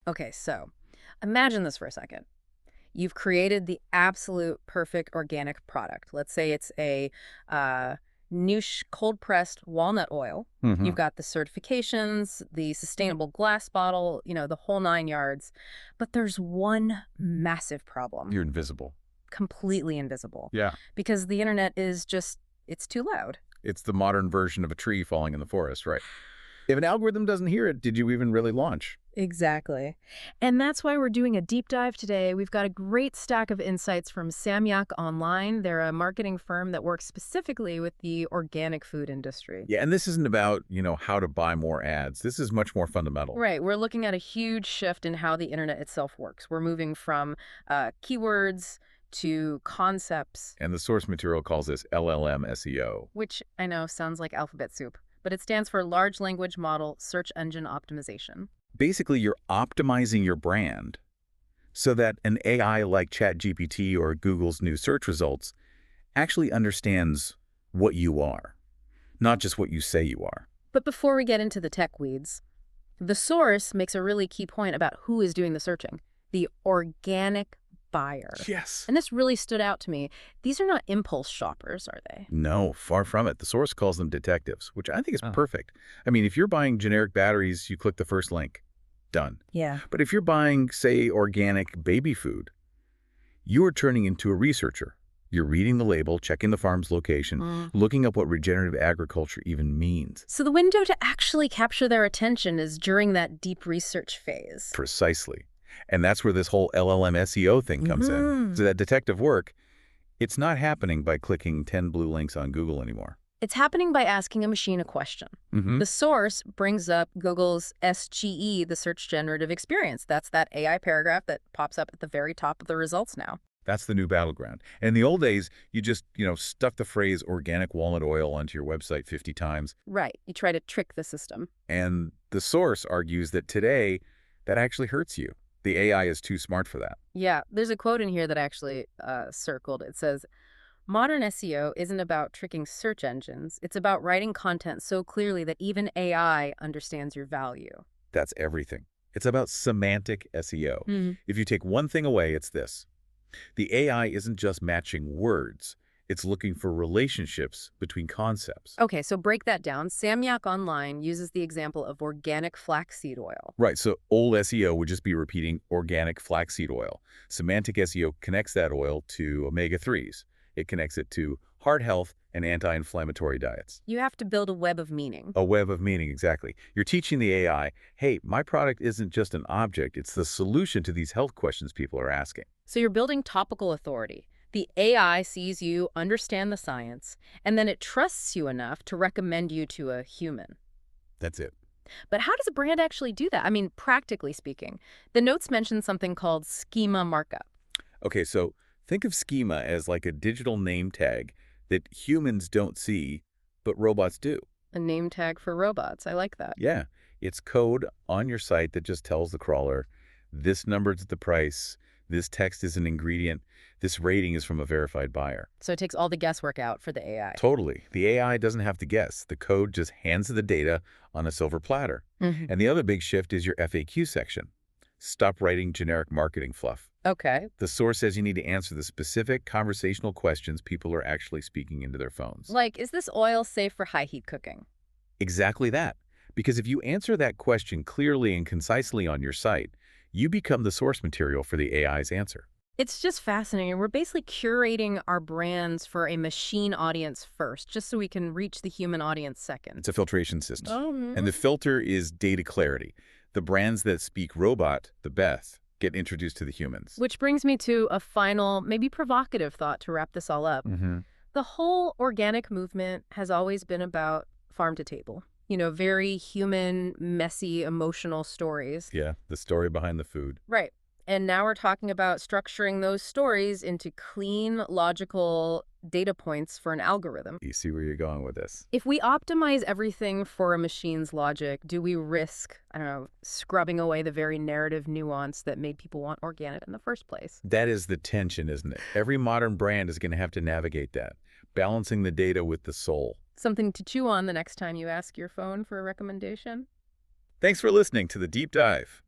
Okay, so imagine this for a second. You've created the absolute perfect organic product. Let's say it's a niche cold-pressed walnut oil. Hmm. You've got the certifications, the sustainable glass bottle, the whole 9 yards. But there's one massive problem, You're invisible. completely invisible, Yeah. because the internet is just, it's too loud. It's the modern version of a tree falling in the forest, right? If an algorithm doesn't hear it, did you even really launch? Exactly. And that's why we're doing a deep dive today. We've got a great stack of insights from Samyak Online. They're a marketing firm that works specifically with the organic food industry. Yeah, and this isn't about, how to buy more ads. This is much more fundamental. Right. We're looking at a huge shift in how the internet itself works. We're moving from keywords to concepts, And the source material calls this LLM SEO. which I know sounds like alphabet soup, but it stands for Large Language Model Search Engine Optimization. Basically, you're optimizing your brand so that an AI like ChatGPT or Google's new search results actually understands what you are, not just what you say you are. But before we get into the tech weeds, the source makes a really key point about who is doing the searching: the organic buyer. Yes. And this really stood out to me. These are not impulse shoppers, are they? No, far from it. The source calls them detectives, which I think is perfect. I mean, if you're buying generic batteries, you click the first link. Done. Yeah. But if you're buying, say, organic baby food, you are turning into a researcher. You're reading the label, checking the farm's location, looking up what regenerative agriculture even means. So the window to actually capture their attention is during that deep research phase. Precisely. And that's where this whole LLM SEO thing comes in. So that detective work, it's not happening by clicking 10 blue links on Google anymore. It's happening by asking a machine a question. The source brings up Google's SGE, the Search Generative Experience. That's that AI paragraph that pops up at the very top of the results now. That's the new battleground. And in the old days, you just, stuck the phrase organic walnut oil onto your website 50 times. Right. You try to trick the system. And the source argues that today, that actually hurts you. The AI is too smart for that. Yeah, there's a quote in here that I actually circled. It says, "Modern SEO isn't about tricking search engines. It's about writing content so clearly that even AI understands your value." That's everything. It's about semantic SEO. If you take one thing away, it's this. The AI isn't just matching words. It's looking for relationships between concepts. Okay, so break that down. Samyak Online uses the example of organic flaxseed oil. Right, so old SEO would just be repeating organic flaxseed oil. Semantic SEO connects that oil to omega-3s. It connects it to heart health and anti-inflammatory diets. You have to build a web of meaning. A web of meaning, exactly. You're teaching the AI, hey, my product isn't just an object, it's the solution to these health questions people are asking. So you're building topical authority. The AI sees you, understand the science, and then it trusts you enough to recommend you to a human. That's it. But how does a brand actually do that? I mean, practically speaking. The notes mention something called schema markup. Okay, so think of schema as like a digital name tag that humans don't see, but robots do. A name tag for robots. I like that. Yeah, it's code on your site that just tells the crawler, this number's the price, this text is an ingredient, this rating is from a verified buyer. So it takes all the guesswork out for the AI. Totally. The AI doesn't have to guess. The code just hands the data on a silver platter. And the other big shift is your FAQ section. Stop writing generic marketing fluff. Okay. The source says you need to answer the specific conversational questions people are actually speaking into their phones. Like, is this oil safe for high heat cooking? Exactly that. Because if you answer that question clearly and concisely on your site, you become the source material for the AI's answer. It's just fascinating. We're basically curating our brands for a machine audience first, just so we can reach the human audience second. It's a filtration system. Oh, And the filter is data clarity. The brands that speak robot the best get introduced to the humans. which brings me to a final, maybe provocative thought to wrap this all up. The whole organic movement has always been about farm to table. Very human, messy, emotional stories. Yeah, the story behind the food. Right. And now we're talking about structuring those stories into clean, logical data points for an algorithm. You see where you're going with this. If we optimize everything for a machine's logic, do we risk, I don't know, scrubbing away the very narrative nuance that made people want organic in the first place? That is the tension, isn't it? Every modern brand is going to have to navigate that, balancing the data with the soul. Something to chew on the next time you ask your phone for a recommendation? Thanks for listening to The Deep Dive.